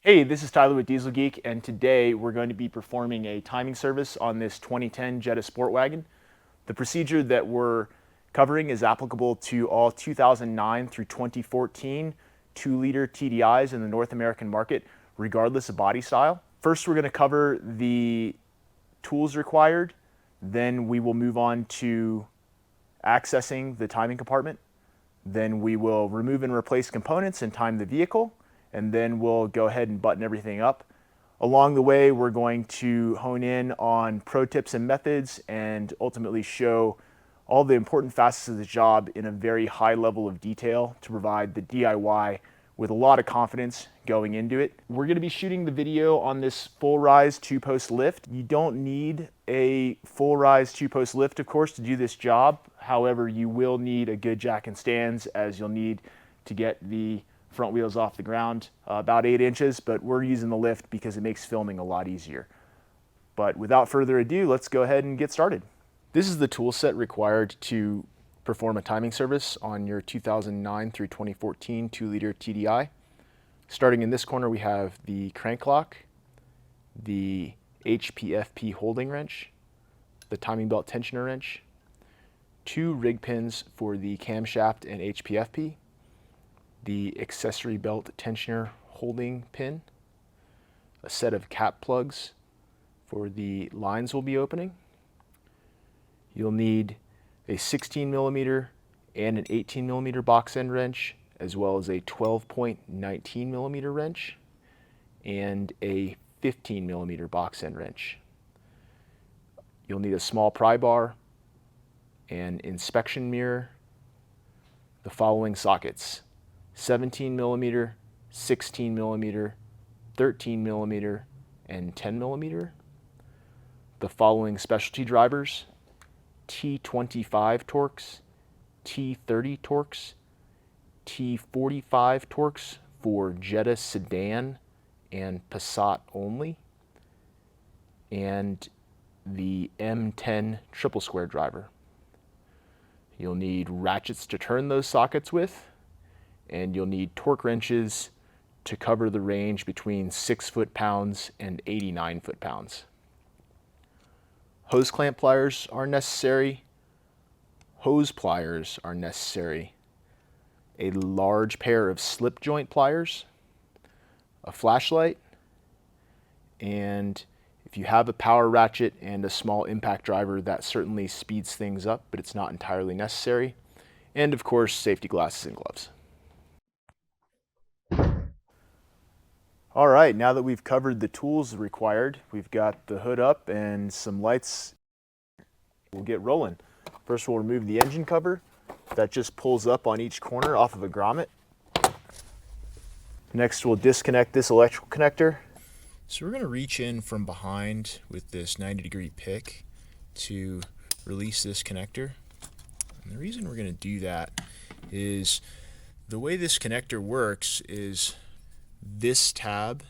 Hey, this is Tyler with Diesel Geek, and today we're going to be performing a timing service on this 2010 Jetta Sport Wagon. The procedure that we're covering is applicable to all 2009 through 2014 2-liter TDIs in the North American market, regardless of body style. First, we're going to cover the tools required, then we will move on to accessing the timing compartment. Then we will remove and replace components and time the vehicle, and then we'll go ahead and button everything up. Along the way, we're going to hone in on pro tips and methods and ultimately show all the important facets of the job in a very high level of detail to provide the DIY with a lot of confidence going into it. We're going to be shooting the video on this full rise 2-post lift. You don't need a full rise 2-post lift, of course, to do this job. However, you will need a good jack and stands, as you'll need to get the front wheels off the ground about 8 inches, but we're using the lift because it makes filming a lot easier. But without further ado, let's go ahead and get started. This is the tool set required to perform a timing service on your 2009 through 2014 2-liter TDI. Starting in this corner, we have the crank lock, the HPFP holding wrench, the timing belt tensioner wrench, 2 rig pins for the camshaft and HPFP, the accessory belt tensioner holding pin, a set of cap plugs for the lines we'll be opening. You'll need a 16mm and an 18mm box end wrench, as well as a 12.19mm wrench and a 15mm box end wrench. You'll need a small pry bar, an inspection mirror, the following sockets: 17mm, 16mm, 13mm, and 10mm. The following specialty drivers: T25 Torx, T30 Torx, T45 Torx for Jetta sedan and Passat only, and the M10 triple square driver. You'll need ratchets to turn those sockets with, and you'll need torque wrenches to cover the range between 6 foot-pounds and 89 foot-pounds. Hose clamp pliers are necessary. Hose pliers are necessary. A large pair of slip joint pliers, a flashlight, and if you have a power ratchet and a small impact driver, that certainly speeds things up, but it's not entirely necessary. And of course, safety glasses and gloves. All right, now that we've covered the tools required, we've got the hood up and some lights. We'll get rolling. First, we'll remove the engine cover. That just pulls up on each corner off of a grommet. Next, we'll disconnect this electrical connector. So we're going to reach in from behind with this 90-degree pick to release this connector. And the reason we're going to do that is the way this connector works is this tab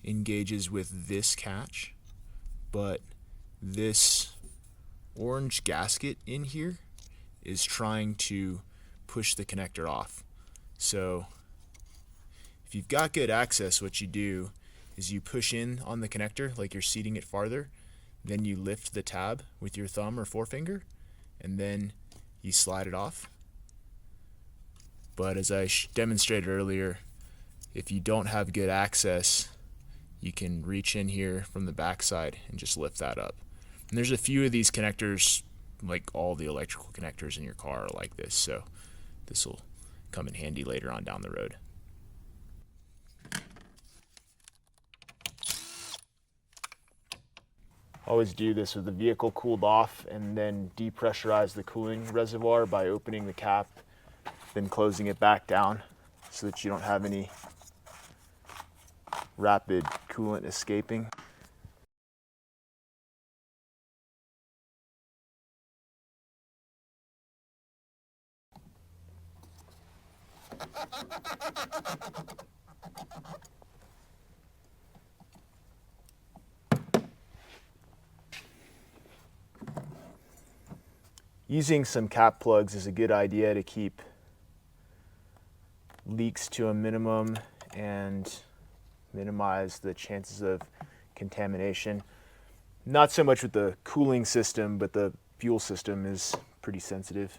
engages with this catch, but this orange gasket in here is trying to push the connector off. So if you've got good access, what you do is you push in on the connector like you're seating it farther, then you lift the tab with your thumb or forefinger, and then you slide it off. But as I demonstrated earlier, if you don't have good access, you can reach in here from the back side and just lift that up. And there's a few of these connectors, like all the electrical connectors in your car are like this, so this will come in handy later on down the road. Always do this with the vehicle cooled off, and then depressurize the cooling reservoir by opening the cap, then closing it back down so that you don't have any rapid coolant escaping. Using some cap plugs is a good idea to keep leaks to a minimum and minimize the chances of contamination. Not so much with the cooling system, but the fuel system is pretty sensitive.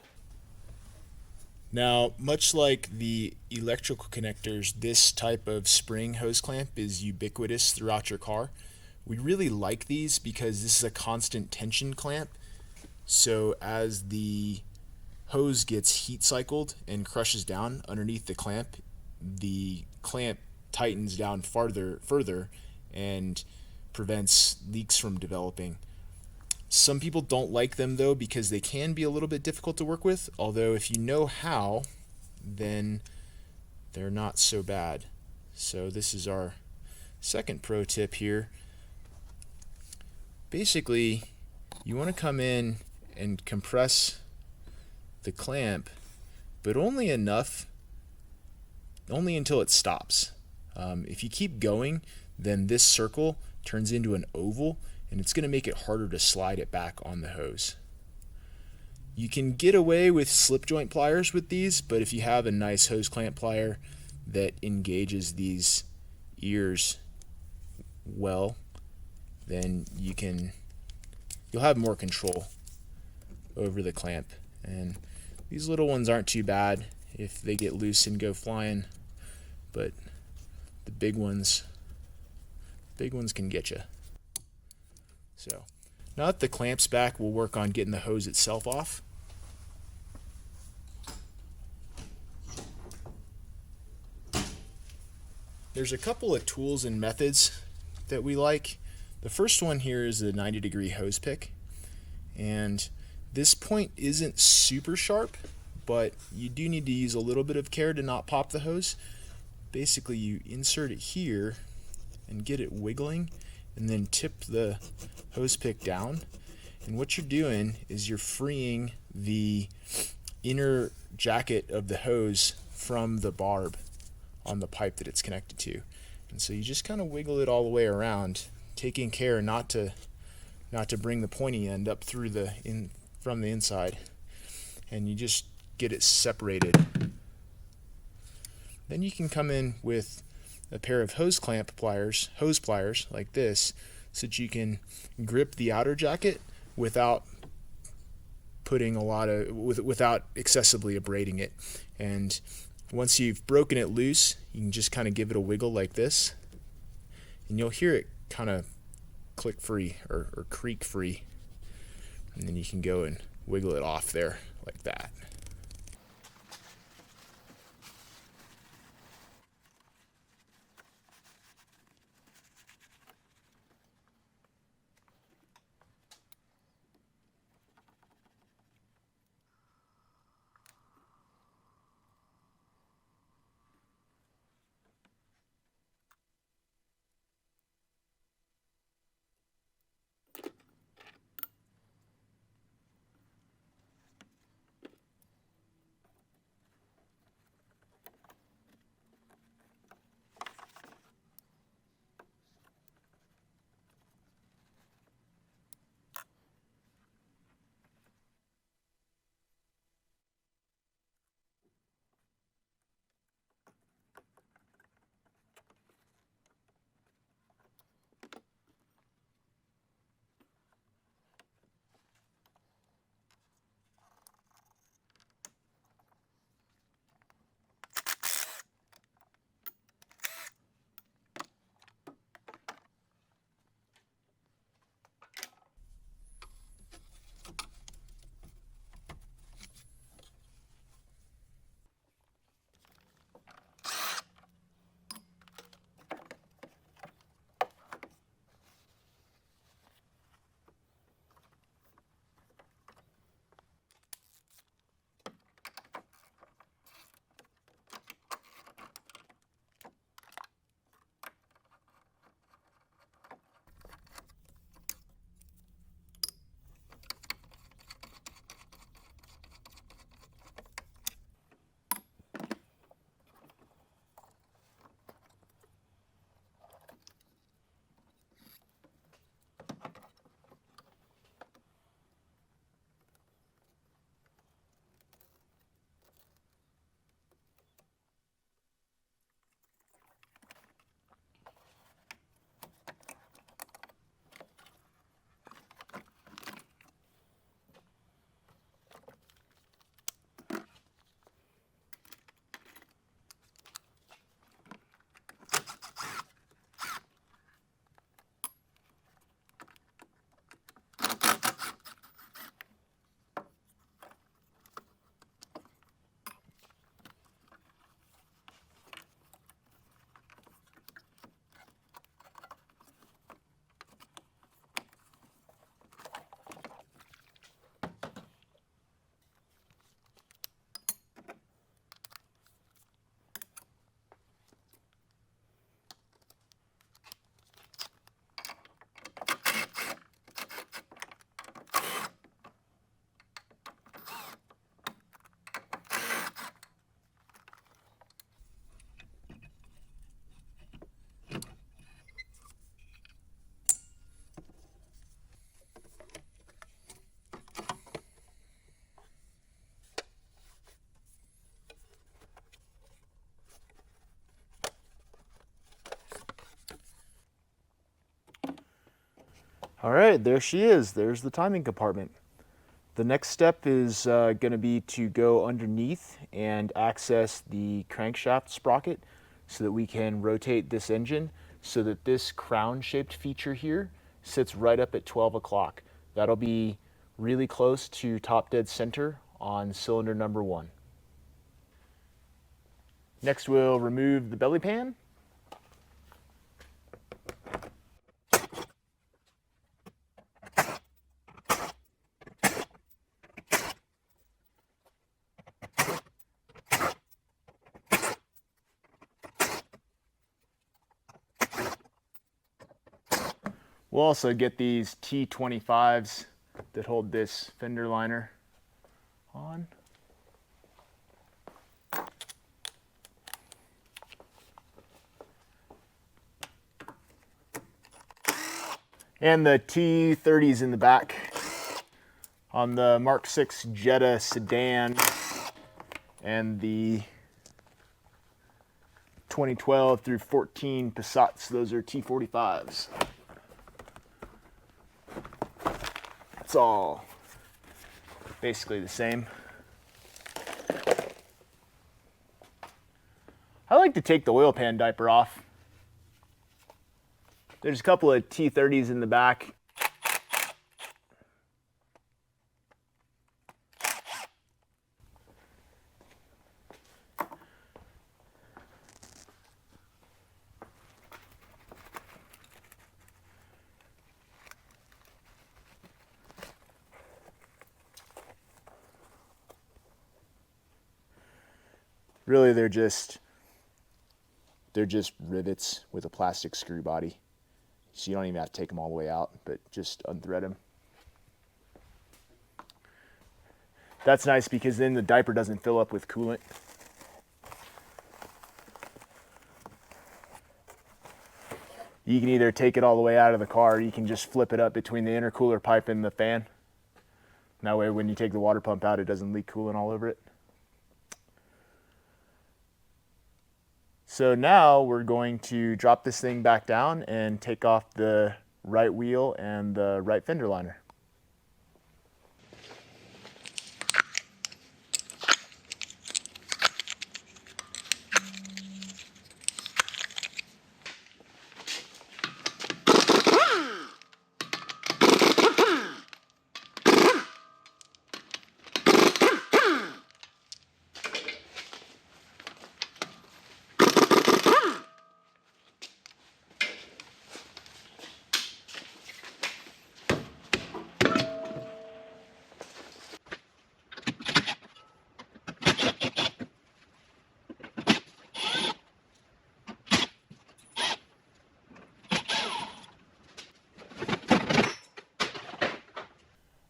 Now, much like the electrical connectors, this type of spring hose clamp is ubiquitous throughout your car. We really like these because this is a constant tension clamp. So as the hose gets heat cycled and crushes down underneath the clamp tightens down further and prevents leaks from developing. Some people don't like them though because they can be a little bit difficult to work with, although if you know how, then they're not so bad. So this is our second pro tip here. Basically, you want to come in and compress the clamp, but only enough, only until it stops. If you keep going, then this circle turns into an oval, and it's going to make it harder to slide it back on the hose. You can get away with slip joint pliers with these, but if you have a nice hose clamp plier that engages these ears well, then you'll have more control over the clamp. And these little ones aren't too bad if they get loose and go flying, but the big ones can get you. So now that the clamp's back, we'll work on getting the hose itself off. There's a couple of tools and methods that we like. The first one here is a 90-degree hose pick, and this point isn't super sharp, but you do need to use a little bit of care to not pop the hose. Basically, you insert it here and get it wiggling, and then tip the hose pick down. And what you're doing is you're freeing the inner jacket of the hose from the barb on the pipe that it's connected to. And so you just kind of wiggle it all the way around, taking care not to bring the pointy end up through from the inside, and you just get it separated. Then you can come in with a pair of hose pliers like this, so that you can grip the outer jacket without without excessively abrading it. And once you've broken it loose, you can just kind of give it a wiggle like this, and you'll hear it kind of click free or creak free, and then you can go and wiggle it off there like that. All right, there she is. There's the timing compartment. The next step is going to be to go underneath and access the crankshaft sprocket so that we can rotate this engine so that this crown-shaped feature here sits right up at 12 o'clock. That'll be really close to top dead center on cylinder number 1. Next, we'll remove the belly pan. We'll also get these T25s that hold this fender liner on. And the T30s in the back on the Mark 6 Jetta sedan and the 2012 through 14 Passats. Those are T45s. It's all basically the same. I like to take the oil pan diaper off. There's a couple of T30s in the back. Really, they're just rivets with a plastic screw body. So you don't even have to take them all the way out, but just unthread them. That's nice because then the diaper doesn't fill up with coolant. You can either take it all the way out of the car, or you can just flip it up between the intercooler pipe and the fan. That way when you take the water pump out, it doesn't leak coolant all over it. So now we're going to drop this thing back down and take off the right wheel and the right fender liner.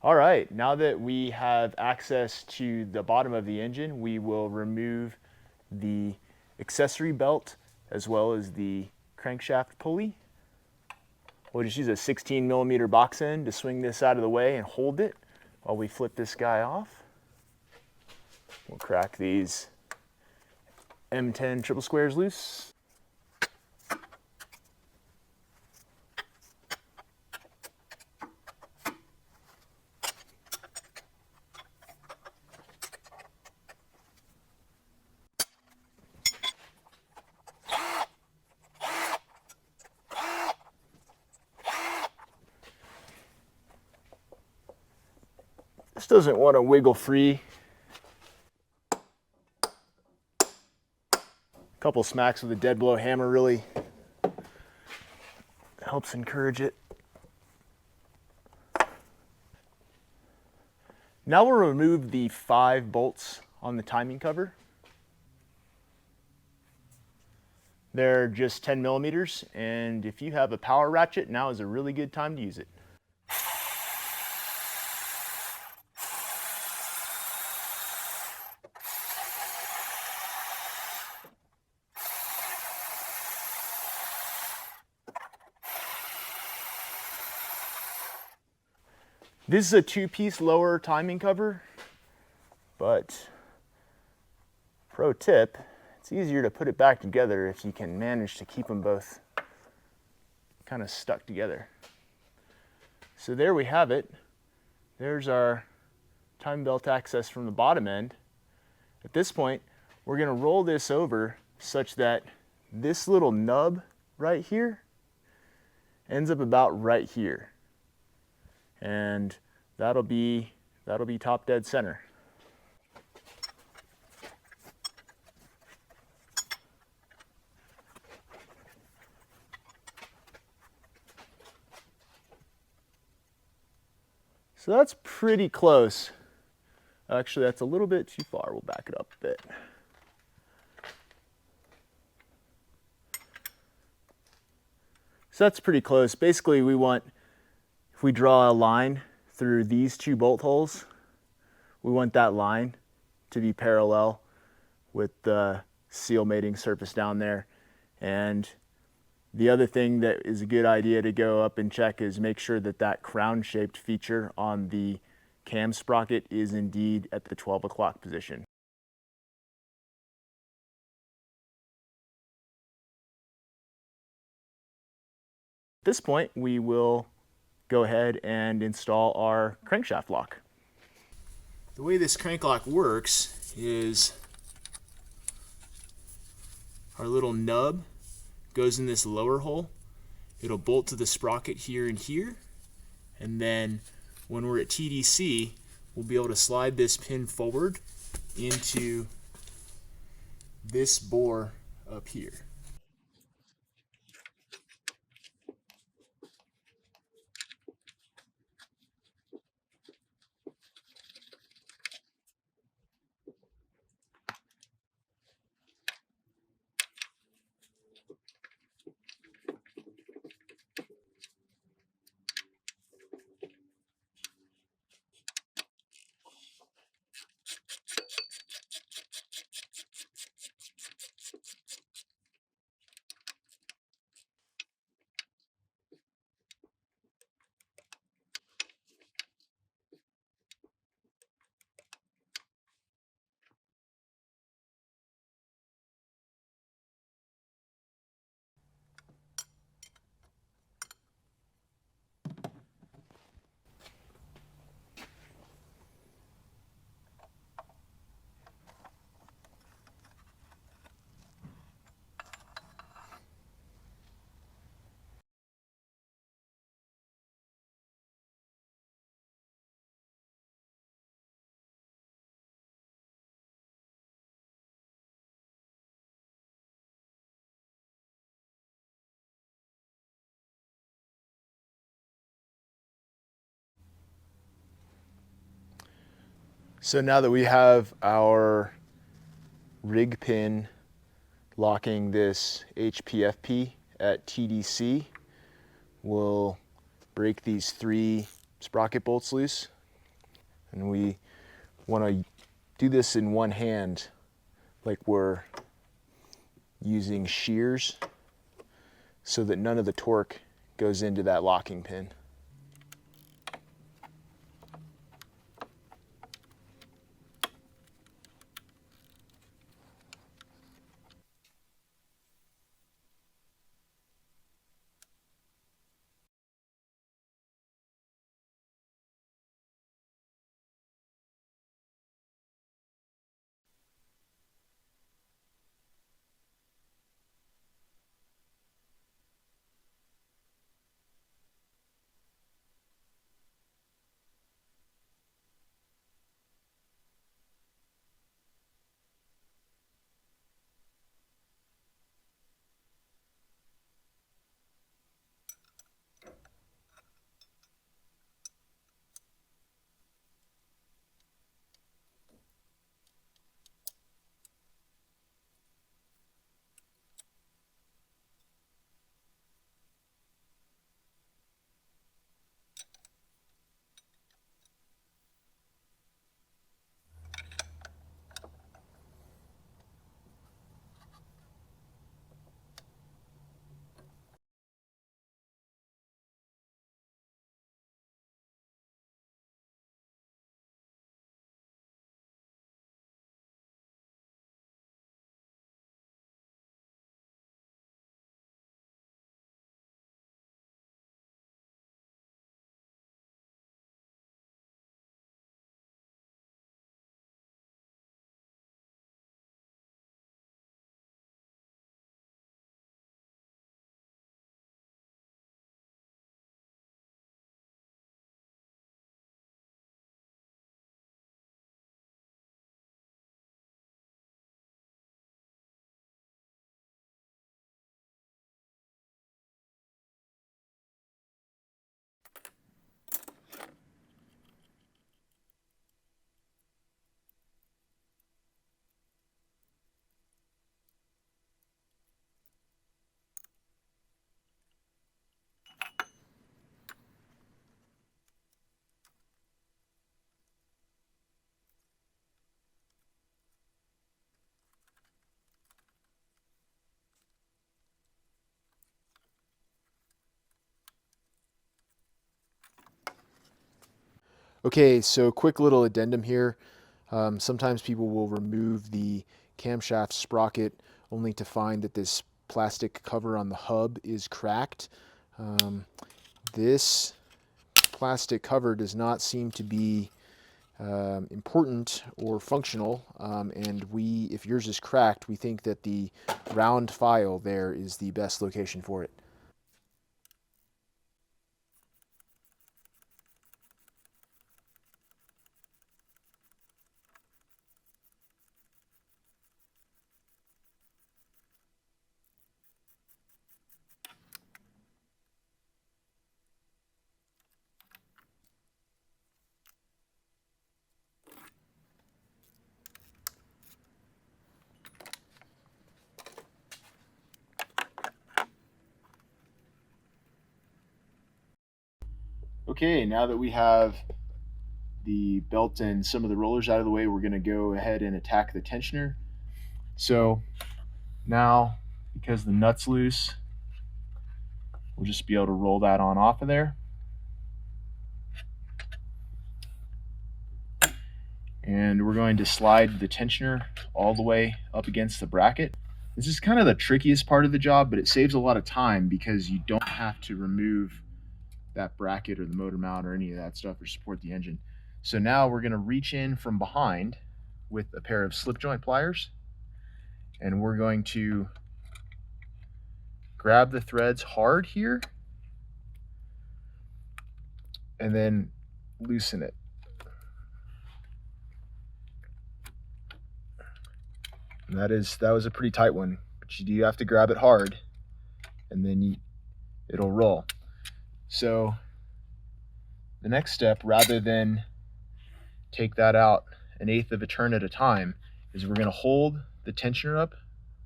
All right, now that we have access to the bottom of the engine, we will remove the accessory belt as well as the crankshaft pulley. We'll just use a 16mm box end to swing this out of the way and hold it while we flip this guy off. We'll crack these M10 triple squares loose. This doesn't want to wiggle free. A couple smacks with a dead blow hammer really helps encourage it. Now we'll remove the 5 bolts on the timing cover. They're just 10mm, and if you have a power ratchet, now is a really good time to use it. This is a 2-piece lower timing cover, but pro tip, it's easier to put it back together if you can manage to keep them both kind of stuck together. So there we have it. There's our timing belt access from the bottom end. At this point, we're going to roll this over such that this little nub right here ends up about right here. And that'll be top dead center. So that's pretty close. Actually, that's a little bit too far. We'll back it up a bit. So that's pretty close. Basically, we want, if we draw a line through these two bolt holes, we want that line to be parallel with the seal mating surface down there. And the other thing that is a good idea to go up and check is make sure that that crown-shaped feature on the cam sprocket is indeed at the 12 o'clock position. At this point, we will go ahead and install our crankshaft lock. The way this crank lock works is our little nub goes in this lower hole. It'll bolt to the sprocket here and here, and then when we're at TDC, we'll be able to slide this pin forward into this bore up here. So now that we have our rig pin locking this HPFP at TDC, we'll break these 3 sprocket bolts loose. And we want to do this in one hand, like we're using shears, so that none of the torque goes into that locking pin. Okay, so quick little addendum here. Sometimes people will remove the camshaft sprocket only to find that this plastic cover on the hub is cracked. This plastic cover does not seem to be important or functional, and if yours is cracked, we think that the round file there is the best location for it. Okay, now that we have the belt and some of the rollers out of the way, we're going to go ahead and attack the tensioner. So now, because the nut's loose, we'll just be able to roll that on off of there. And we're going to slide the tensioner all the way up against the bracket. This is kind of the trickiest part of the job, but it saves a lot of time because you don't have to remove that bracket or the motor mount or any of that stuff or support the engine. So now we're going to reach in from behind with a pair of slip joint pliers, and we're going to grab the threads hard here and then loosen it. And that was a pretty tight one, but you do have to grab it hard, and then it'll roll. So the next step, rather than take that out 1/8 of a turn at a time, is we're going to hold the tensioner up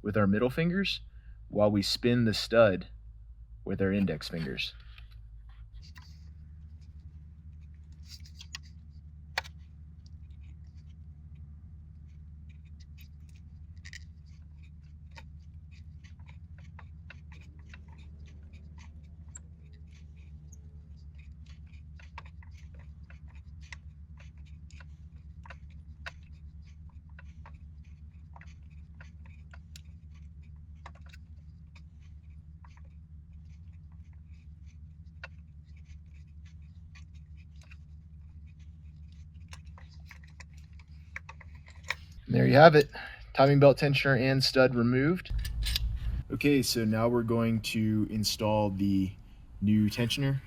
with our middle fingers while we spin the stud with our index fingers. And there you have it, timing belt tensioner and stud removed. Okay, so now we're going to install the new tensioner.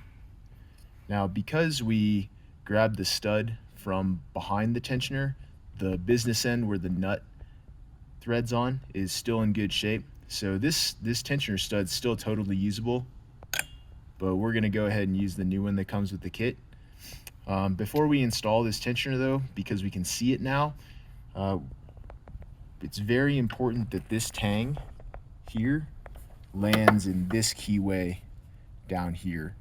Now, because we grabbed the stud from behind the tensioner, the business end where the nut threads on is still in good shape. So this tensioner stud's still totally usable, but we're going to go ahead and use the new one that comes with the kit. Before we install this tensioner though, because we can see it now, it's very important that this tang here lands in this keyway down here.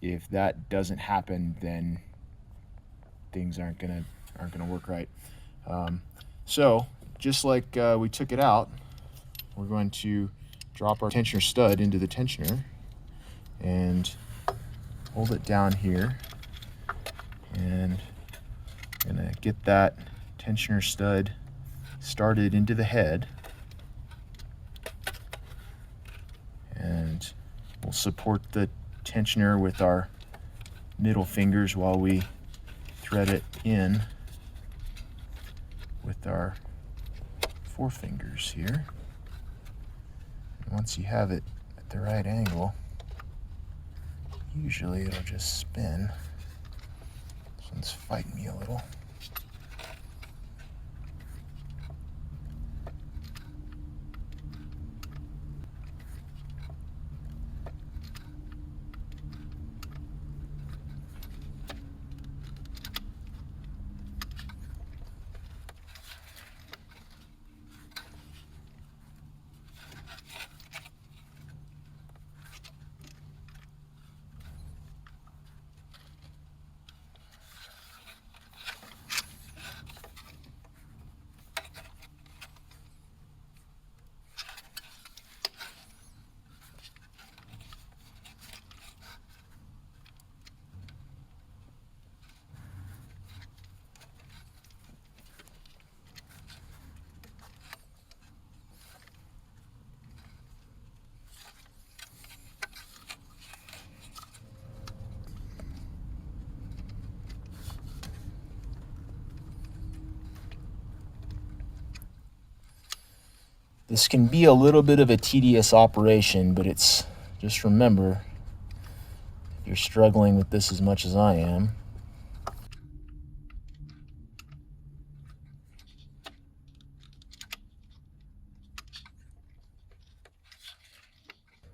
If that doesn't happen, then things aren't gonna work right. So just like we took it out, we're going to drop our tensioner stud into the tensioner and hold it down here, and I'm gonna get that tensioner stud started into the head, and we'll support the tensioner with our middle fingers while we thread it in with our forefingers here. And once you have it at the right angle, usually it'll just spin. This one's fighting me a little. This can be a little bit of a tedious operation, but it's, just remember, if you're struggling with this as much as I am,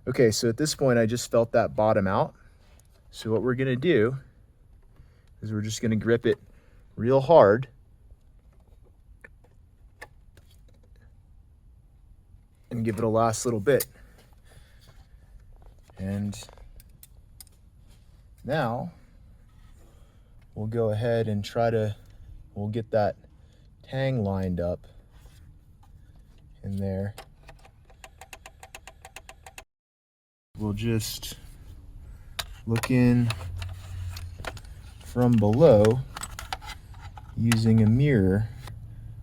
okay, so at this point I just felt that bottom out. So what we're gonna do is we're just gonna grip it real hard and give it a last little bit. And now we'll go ahead and we'll get that tang lined up in there. We'll just look in from below using a mirror.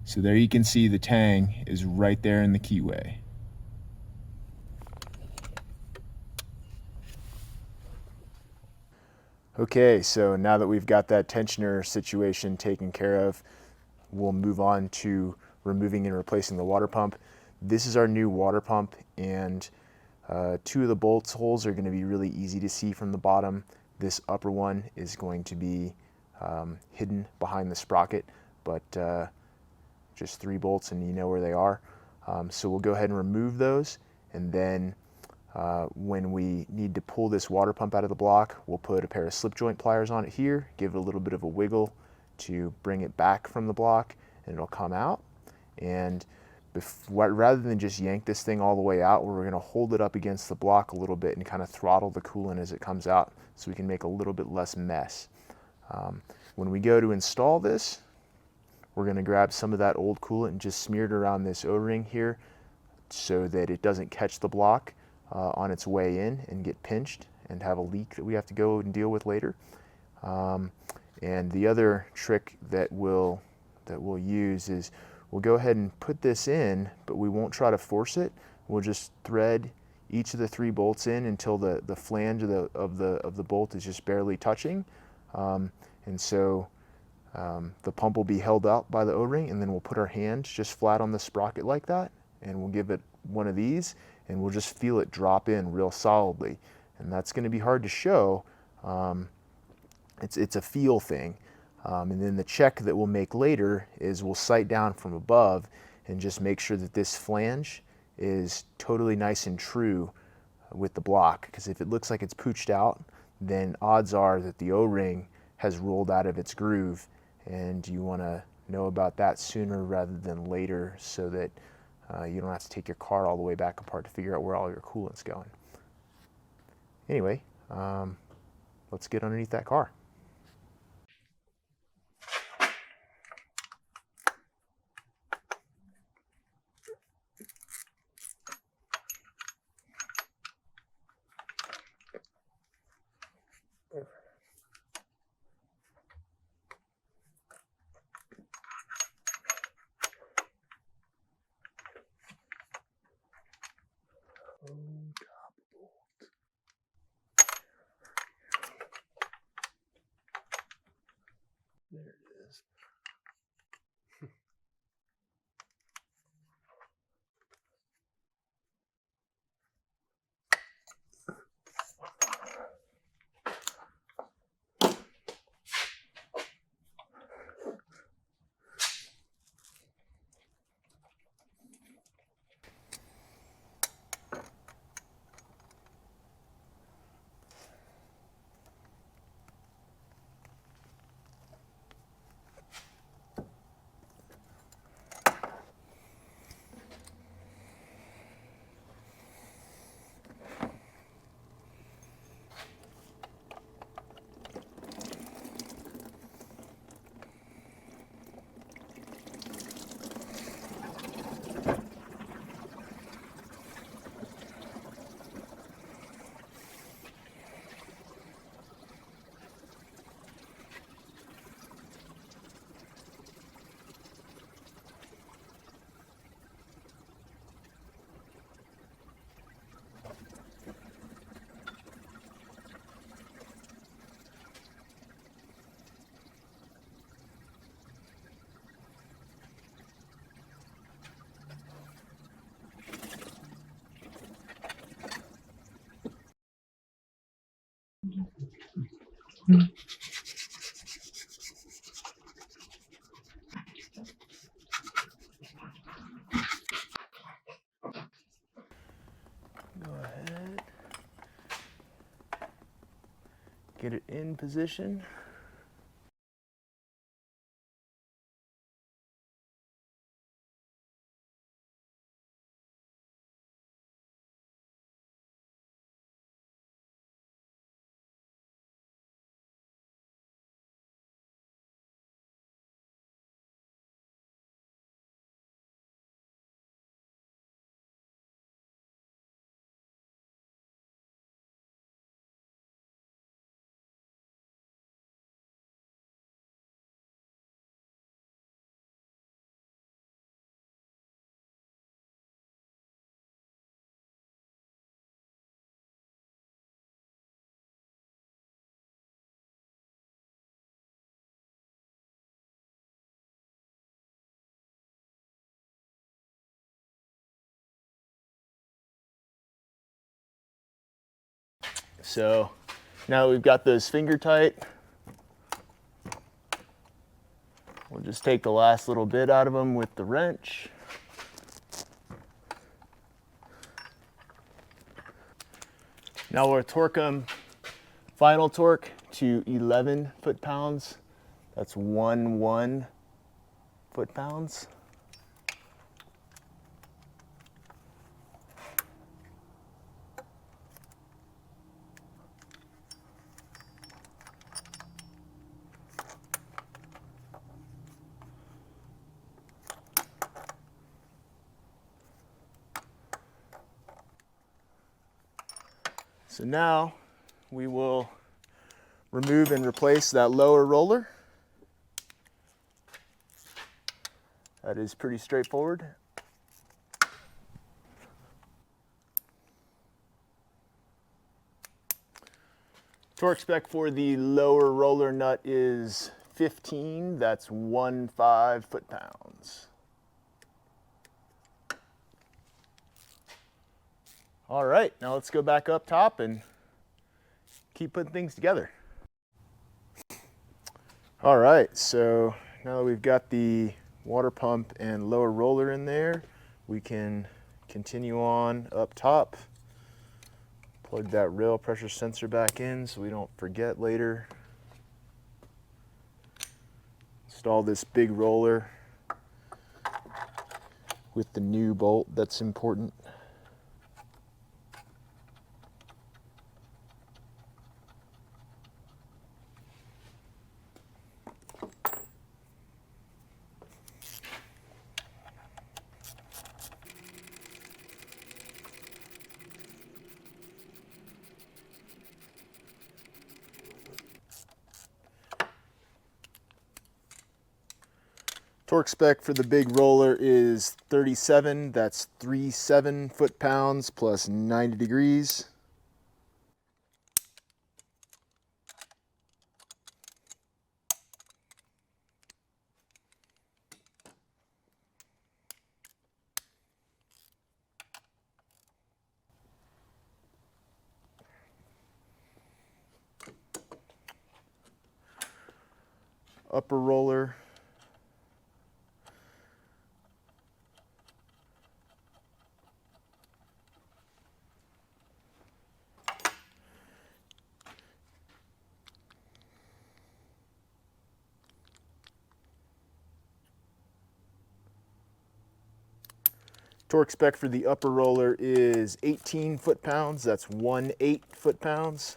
So there you can see the tang is right there in the keyway. Okay, so now that we've got that tensioner situation taken care of, we'll move on to removing and replacing the water pump. This is our new water pump, and two of the bolts holes are going to be really easy to see from the bottom. This upper one is going to be hidden behind the sprocket, but just 3 bolts and you know where they are. So we'll go ahead and remove those, and then when we need to pull this water pump out of the block, we'll put a pair of slip joint pliers on it here, give it a little bit of a wiggle to bring it back from the block, and it'll come out. And rather than just yank this thing all the way out, we're going to hold it up against the block a little bit and kind of throttle the coolant as it comes out so we can make a little bit less mess. When we go to install this, we're going to grab some of that old coolant and just smear it around this O-ring here so that it doesn't catch the block on its way in and get pinched and have a leak that we have to go and deal with later. And the other trick that we'll use is we'll go ahead and put this in, but we won't try to force it. We'll just thread each of the 3 bolts in until the flange of the bolt is just barely touching. And so the pump will be held out by the O-ring, and then we'll put our hand just flat on the sprocket like that, and we'll give it one of these, and we'll just feel it drop in real solidly. And that's going to be hard to show. It's a feel thing. And then the check that we'll make later is we'll sight down from above and just make sure that this flange is totally nice and true with the block, because if it looks like it's pooched out, then odds are that the O-ring has rolled out of its groove, and you want to know about that sooner rather than later so that you don't have to take your car all the way back apart to figure out where all your coolant's going. Anyway, let's get underneath that car. There it is. Go ahead, get it in position. So now we've got those finger tight. We'll just take the last little bit out of them with the wrench. Now we'll torque them, final torque to 11 foot-pounds. That's 1 foot-pounds. So now we will remove and replace that lower roller. That is pretty straightforward. Torque spec for the lower roller nut is 15, that's 15 foot-pounds. All right, now let's go back up top and keep putting things together. All right, so now that we've got the water pump and lower roller in there, we can continue on up top. Plug that rail pressure sensor back in so we don't forget later. Install this big roller with the new bolt, that's important. Torque spec for the big roller is 37, that's 37 foot-pounds plus 90 degrees. Upper roller. Torque spec for the upper roller is 18 foot-pounds, that's 18 foot-pounds.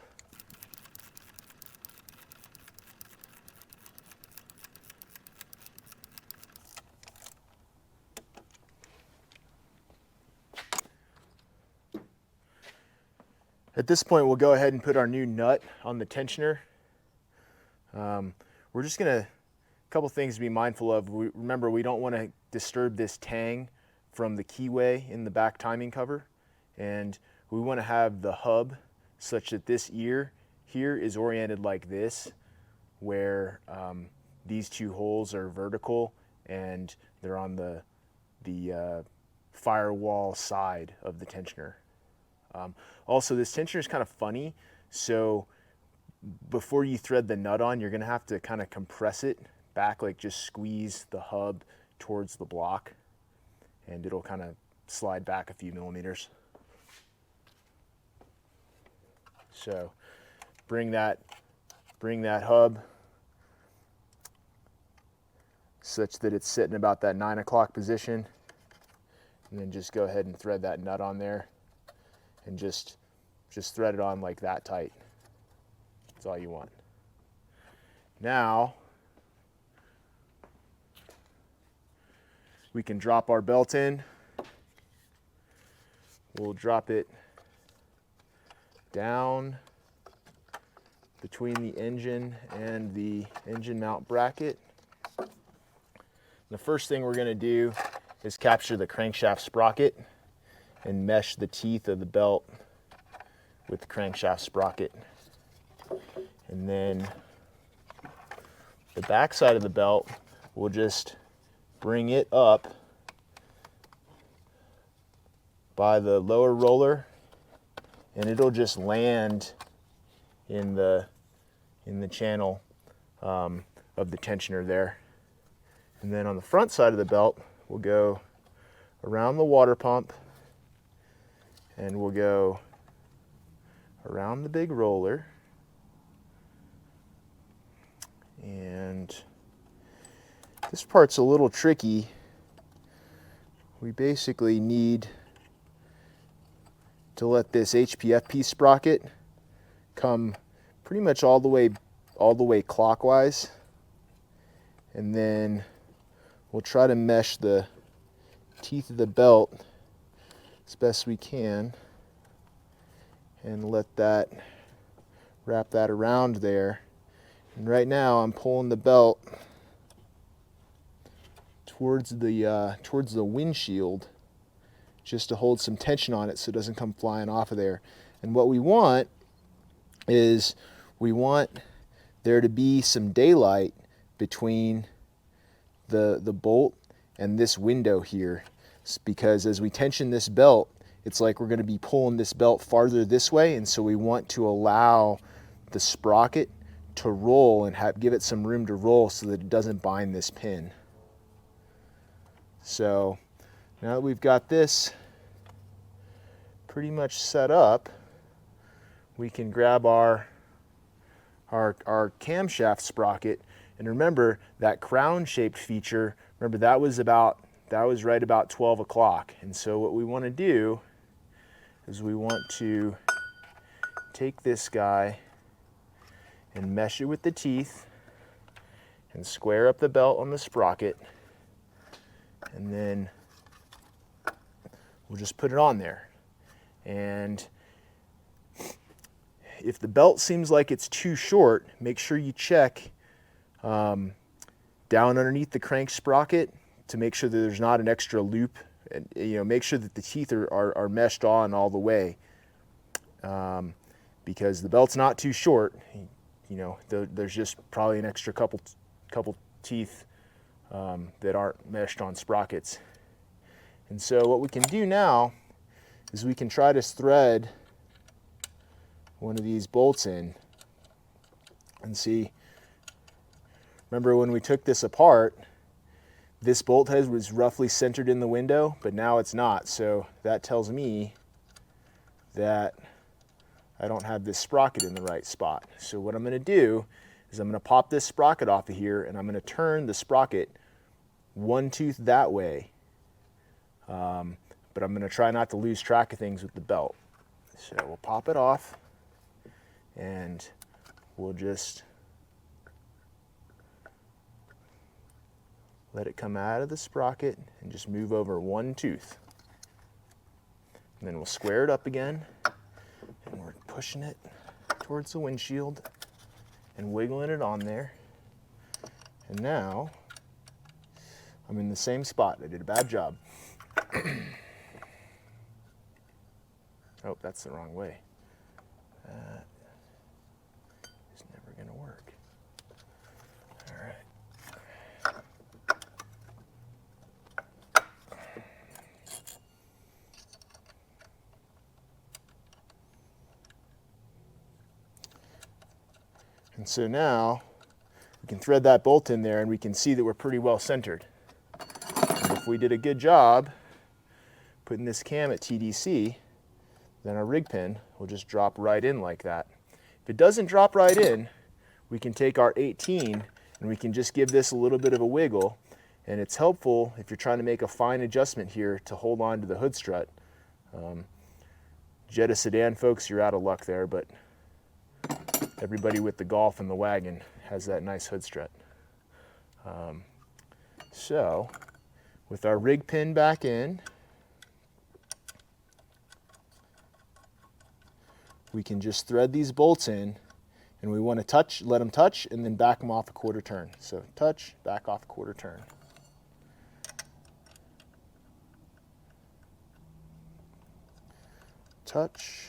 At this point, we'll go ahead and put our new nut on the tensioner. We're just gonna, a couple things to be mindful of. Remember, we don't want to disturb this tang from the keyway in the back timing cover, and we want to have the hub such that this ear here is oriented like this, where these two holes are vertical and they're on the firewall side of the tensioner. Also, this tensioner is kind of funny, so before you thread the nut on, you're gonna have to kind of compress it back, like just squeeze the hub towards the block, and it'll kind of slide back a few millimeters. So bring that hub such that it's sitting about that 9 o'clock position, and then just go ahead and thread that nut on there, and just thread it on like that tight. That's all you want. Now we can drop our belt in. We'll drop it down between the engine and the engine mount bracket. The first thing we're going to do is capture the crankshaft sprocket and mesh the teeth of the belt with the crankshaft sprocket. And then the back side of the belt, we'll just bring it up by the lower roller, and it'll just land in the channel of the tensioner there. And then on the front side of the belt, we'll go around the water pump, and we'll go around the big roller. And this part's a little tricky. We basically need to let this HPFP sprocket come pretty much all the way clockwise, and then we'll try to mesh the teeth of the belt as best we can and let that wrap that around there. And right now I'm pulling the belt towards the windshield just to hold some tension on it so it doesn't come flying off of there. And what we want is we want there to be some daylight between the bolt and this window here, because as we tension this belt, it's like we're going to be pulling this belt farther this way, and so we want to allow the sprocket to roll and give it some room to roll so that it doesn't bind this pin. So now that we've got this pretty much set up, we can grab our camshaft sprocket. And remember that crown shaped feature, remember that was right about 12 o'clock. And so what we want to do is we want to take this guy and mesh it with the teeth and square up the belt on the sprocket, and then we'll just put it on there. And if the belt seems like it's too short, make sure you check down underneath the crank sprocket to make sure that there's not an extra loop, and make sure that the teeth are meshed on all the way, because the belt's not too short. There's just probably an extra couple teeth that aren't meshed on sprockets. And so what we can do now is we can try to thread one of these bolts in and see. Remember when we took this apart, this bolt head was roughly centered in the window, but now it's not. So that tells me that I don't have this sprocket in the right spot. So what I'm going to do is I'm going to pop this sprocket off of here, and I'm going to turn the sprocket one tooth that way. But I'm going to try not to lose track of things with the belt. So we'll pop it off, and we'll just let it come out of the sprocket and just move over one tooth. And then we'll square it up again, and we're pushing it towards the windshield and wiggling it on there. And now I'm in the same spot. I did a bad job. Oh, that's the wrong way. That is never going to work. All right. And so now we can thread that bolt in there and we can see that we're pretty well centered. And if we did a good job putting this cam at TDC, then our rig pin will just drop right in like that. If it doesn't drop right in, we can take our 18 and we can just give this a little bit of a wiggle, and it's helpful if you're trying to make a fine adjustment here to hold on to the hood strut. Jetta sedan folks, you're out of luck there, but everybody with the Golf and the wagon has that nice hood strut. So with our rig pin back in, we can just thread these bolts in, and we want to let them touch and then back them off a quarter turn. So touch, back off a quarter turn. Touch,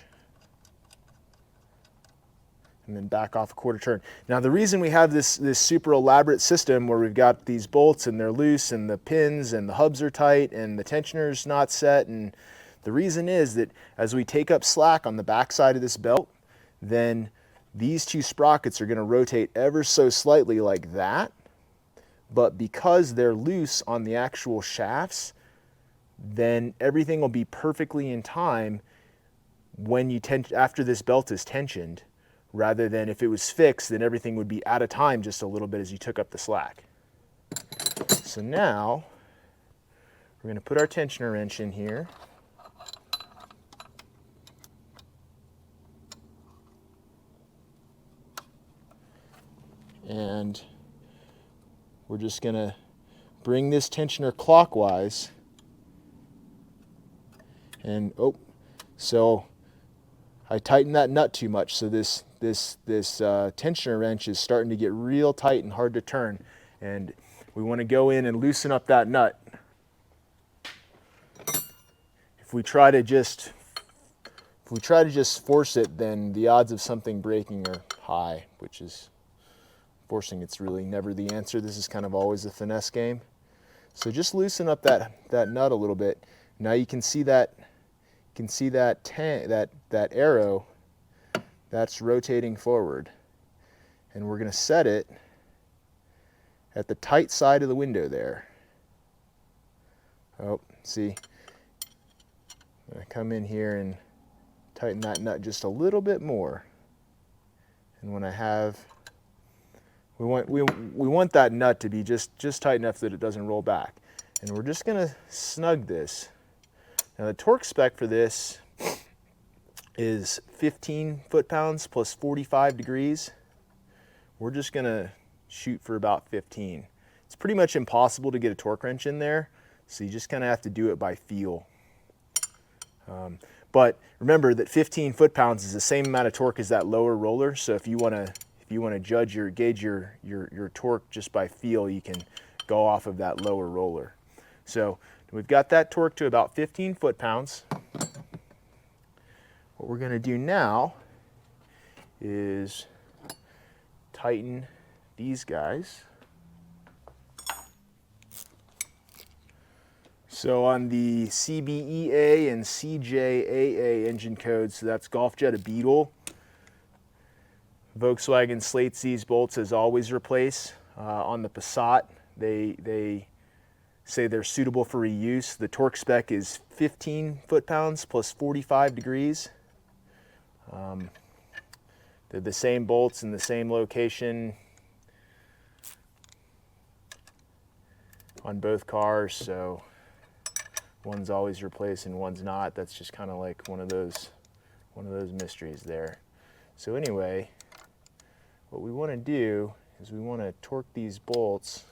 and then back off a quarter turn. Now the reason we have this super elaborate system where we've got these bolts and they're loose and the pins and the hubs are tight and the tensioner's not set, and the reason is that as we take up slack on the back side of this belt, then these two sprockets are going to rotate ever so slightly like that, but because they're loose on the actual shafts, then everything will be perfectly in time when you after this belt is tensioned, rather than if it was fixed, then everything would be out of time just a little bit as you took up the slack. So now we're going to put our tensioner wrench in here. And we're just going to bring this tensioner clockwise. And so I tightened that nut too much, so this tensioner wrench is starting to get real tight and hard to turn, and we want to go in and loosen up that nut. If we try to just force it, then the odds of something breaking are high, which is forcing. It's really never the answer. This is kind of always a finesse game. So just loosen up that nut a little bit. Now you can see that. You can see that arrow that's rotating forward, and we're going to set it at the tight side of the window there. Oh, see, I'm going to come in here and tighten that nut just a little bit more, and when I have, we want that nut to be just tight enough that it doesn't roll back, and we're just going to snug this. Now the torque spec for this is 15 foot-pounds plus 45 degrees. We're just going to shoot for about 15. It's pretty much impossible to get a torque wrench in there, so you just kind of have to do it by feel. But remember that 15 foot-pounds is the same amount of torque as that lower roller, so if you want to gauge your torque just by feel, you can go off of that lower roller. So we've got that torque to about 15 foot-pounds. What we're going to do now is tighten these guys. So on the CBEA and CJAA engine codes, so that's Golf Jetta Beetle, Volkswagen slates these bolts as always replace. On the Passat, they say they're suitable for reuse. The torque spec is 15 foot-pounds plus 45 degrees. They're the same bolts in the same location on both cars, so one's always replaced and one's not. That's just kind of like one of those mysteries there. So anyway, what we want to do is we want to torque these bolts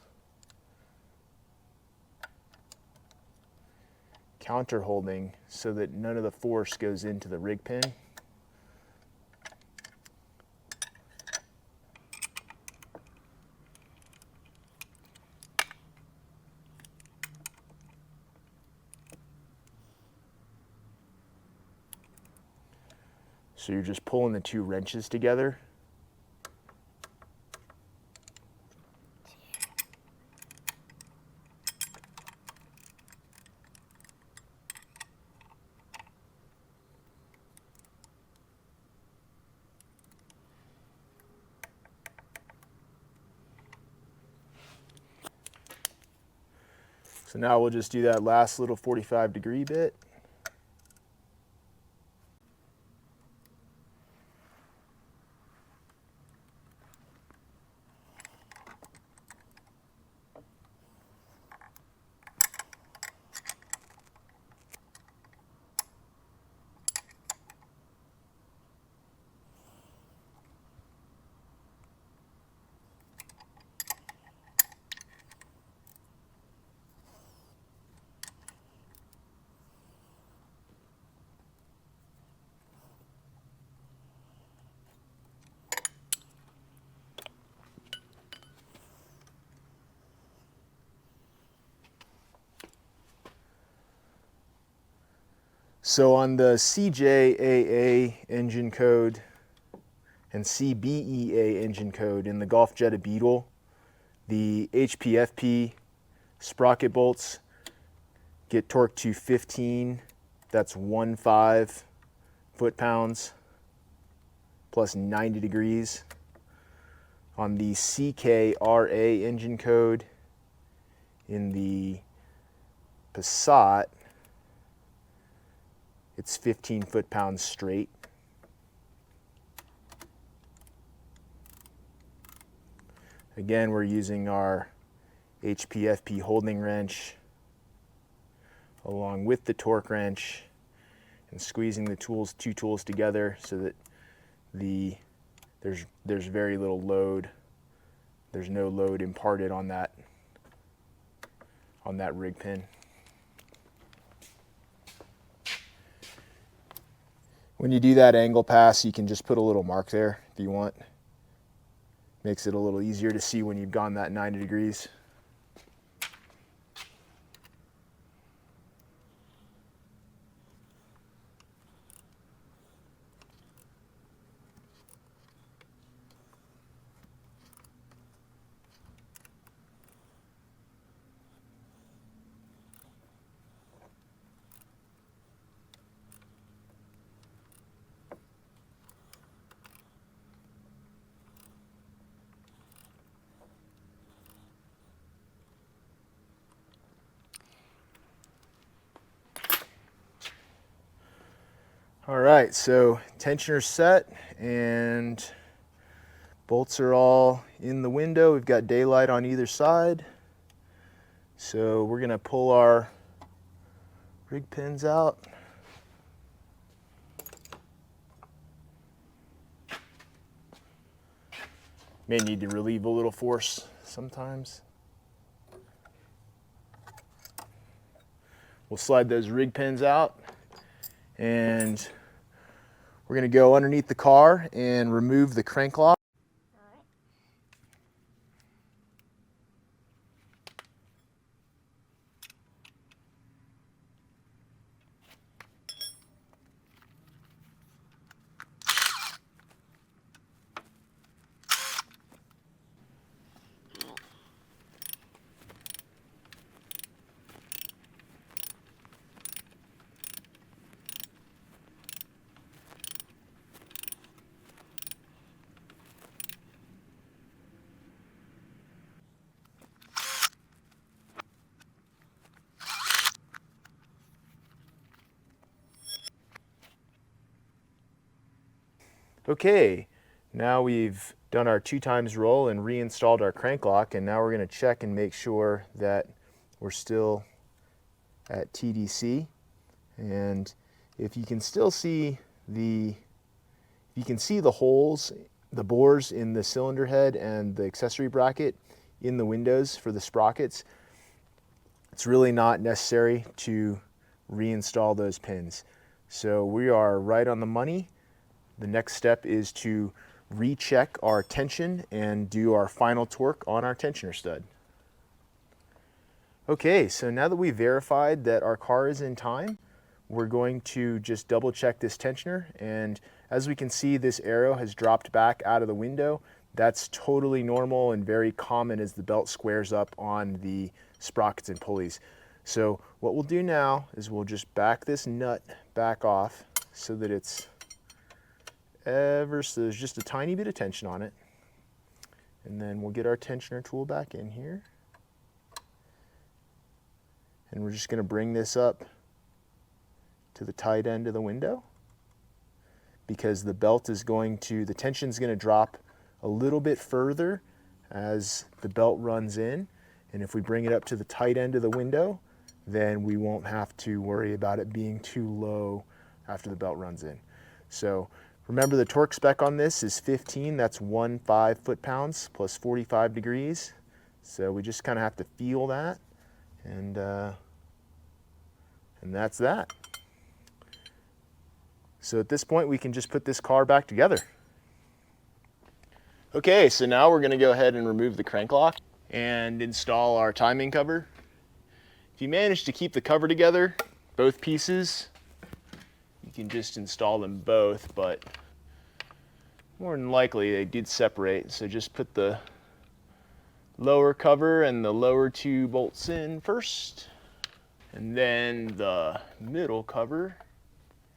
counter holding so that none of the force goes into the rig pin. So you're just pulling the two wrenches together. So now we'll just do that last little 45-degree bit. So on the CJAA engine code and CBEA engine code in the Golf Jetta Beetle, the HPFP sprocket bolts get torqued to 15, that's 15 foot-pounds plus 90 degrees. On the CKRA engine code in the Passat, it's 15 foot-pounds straight. Again, we're using our HPFP holding wrench along with the torque wrench and squeezing the two tools together so that there's very little load. There's no load imparted on that rig pin. When you do that angle pass, you can just put a little mark there if you want. Makes it a little easier to see when you've gone that 90 degrees. All right, so tensioner's set and bolts are all in the window. We've got daylight on either side. So we're gonna pull our rig pins out. May need to relieve a little force sometimes. We'll slide those rig pins out and we're going to go underneath the car and remove the crank lock. Okay, now we've done our 2x roll and reinstalled our crank lock, and now we're going to check and make sure that we're still at TDC. And if you can still see the holes, the bores in the cylinder head and the accessory bracket in the windows for the sprockets, it's really not necessary to reinstall those pins. So we are right on the money. The next step is to recheck our tension and do our final torque on our tensioner stud. Okay, so now that we verified that our car is in time, we're going to just double check this tensioner, and as we can see, this arrow has dropped back out of the window. That's totally normal and very common as the belt squares up on the sprockets and pulleys. So what we'll do now is we'll just back this nut back off so that it's so there's just a tiny bit of tension on it. And then we'll get our tensioner tool back in here. And we're just going to bring this up to the tight end of the window, because the belt is going to, the tension is going to drop a little bit further as the belt runs in. And if we bring it up to the tight end of the window, then we won't have to worry about it being too low after the belt runs in. So remember, the torque spec on this is 15, that's 15 foot-pounds plus 45 degrees. So we just kind of have to feel that, and that's that. So at this point, we can just put this car back together. Okay, so now we're gonna go ahead and remove the crank lock and install our timing cover. If you manage to keep the cover together, both pieces, you can just install them both, but more than likely they did separate. So just put the lower cover and the lower two bolts in first, and then the middle cover,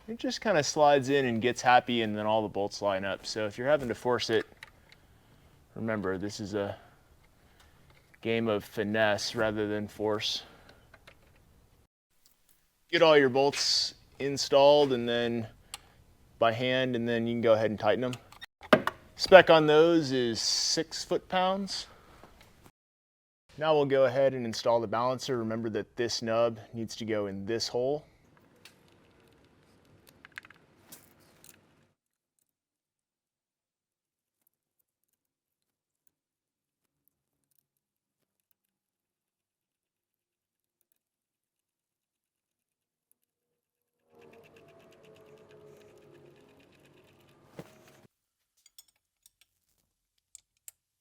it just kind of slides in and gets happy, and then all the bolts line up. So if you're having to force it, remember, this is a game of finesse rather than force. Get all your bolts installed and then by hand, and then you can go ahead and tighten them. Spec on those is 6 foot-pounds. Now we'll go ahead and install the balancer. Remember that this nub needs to go in this hole.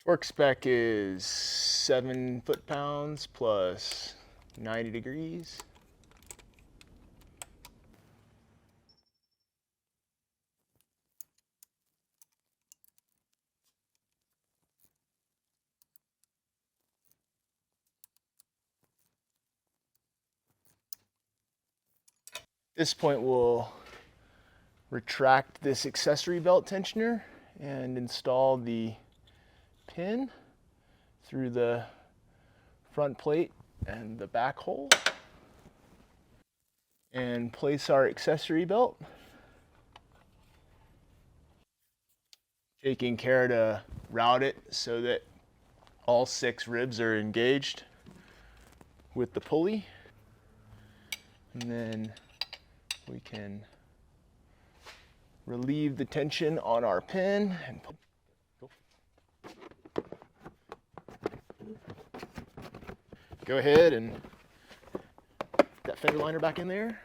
Torque spec is 7 foot-pounds plus 90 degrees. At this point, we'll retract this accessory belt tensioner and install the pin through the front plate and the back hole, and place our accessory belt, taking care to route it so that all 6 ribs are engaged with the pulley. And then we can relieve the tension on our pin and go ahead and put that fender liner back in there.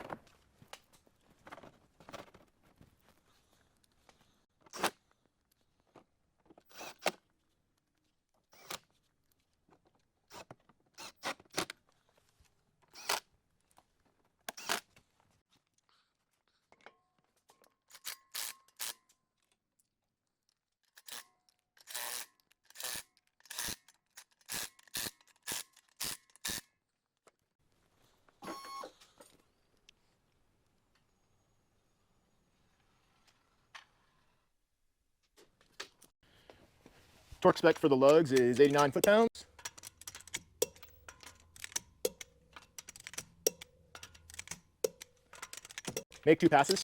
Torque spec for the lugs is 89 foot-pounds. Make 2 passes.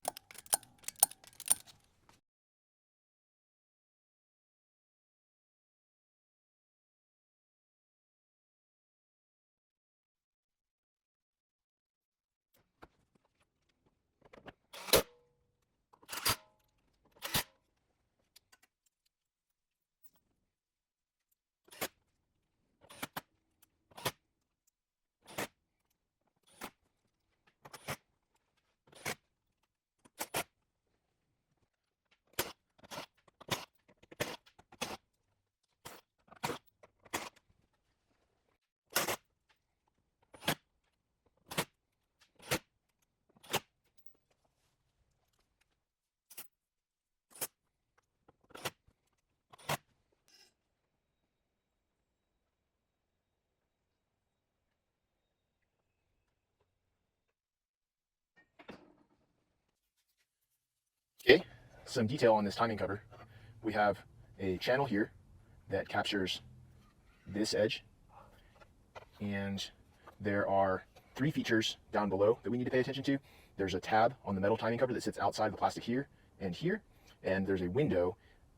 Okay, some detail on this timing cover. We have a channel here that captures this edge, and there are three features down below that we need to pay attention to. There's a tab on the metal timing cover that sits outside the plastic here, and there's a window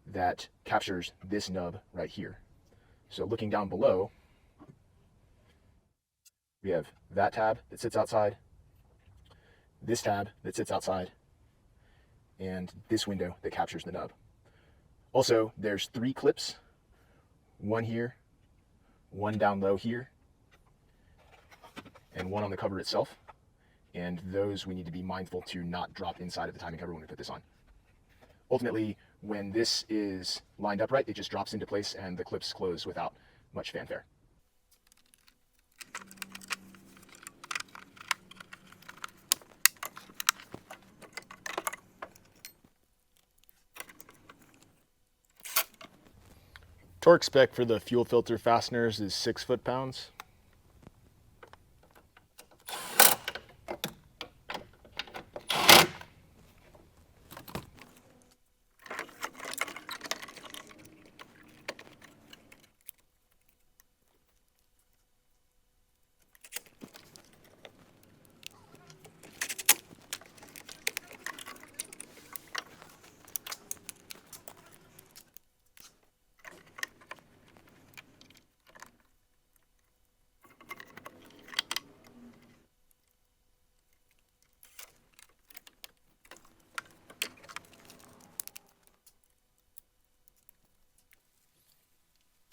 that captures this nub right here. So looking down below, we have that tab that sits outside, this tab that sits outside, and this window that captures the nub. Also, there's three clips, one here, one down low here, and one on the cover itself. And those we need to be mindful to not drop inside of the timing cover when we put this on. Ultimately, when this is lined up right, it just drops into place and the clips close without much fanfare. Torque spec for the fuel filter fasteners is 6 foot-pounds.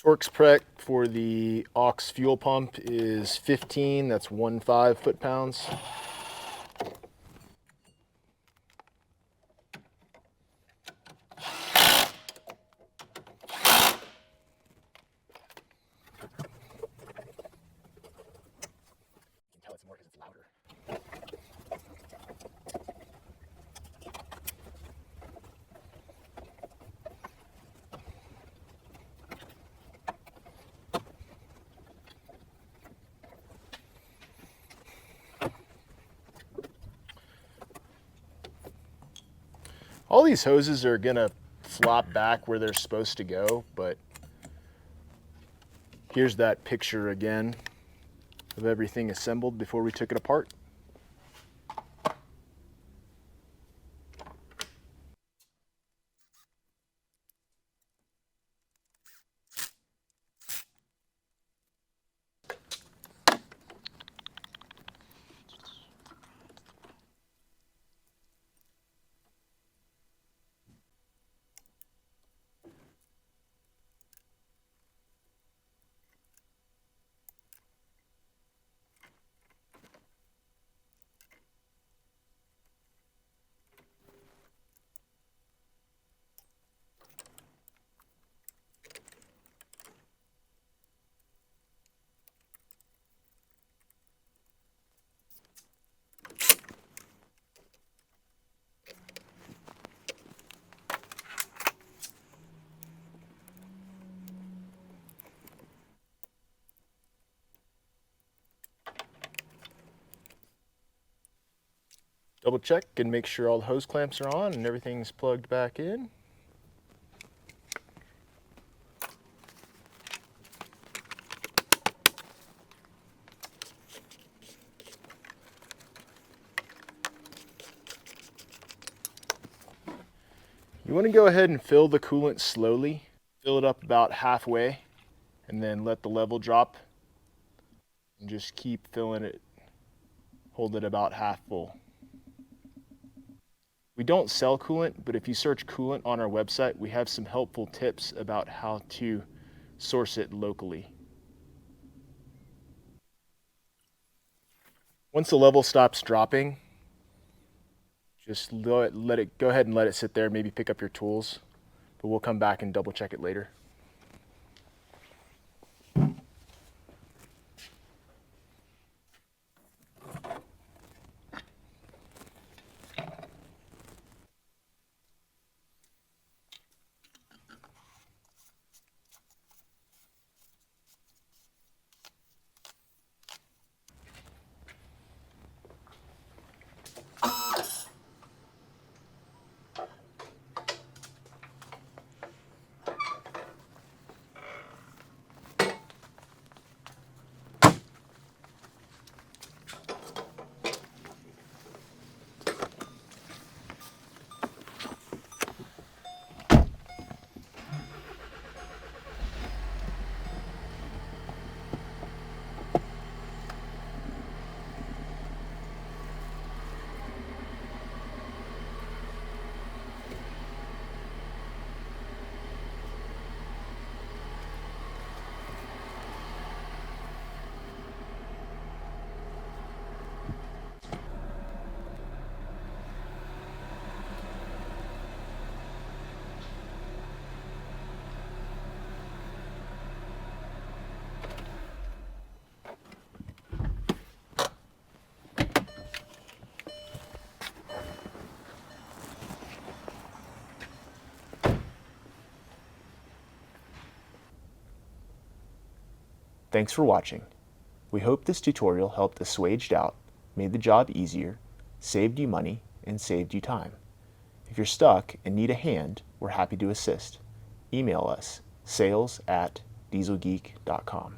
Torque spec for the aux fuel pump is 15, that's 15 foot-pounds. All these hoses are gonna flop back where they're supposed to go, but here's that picture again of everything assembled before we took it apart. Double check and make sure all the hose clamps are on and everything's plugged back in. You want to go ahead and fill the coolant slowly. Fill it up about halfway and then let the level drop. And just keep filling it. Hold it about half full. We don't sell coolant, but if you search coolant on our website, we have some helpful tips about how to source it locally. Once the level stops dropping, just let it go ahead and let it sit there, maybe pick up your tools, but we'll come back and double check it later. Thanks for watching. We hope this tutorial helped assuage doubt, made the job easier, saved you money, and saved you time. If you're stuck and need a hand, we're happy to assist. Email us, sales@dieselgeek.com.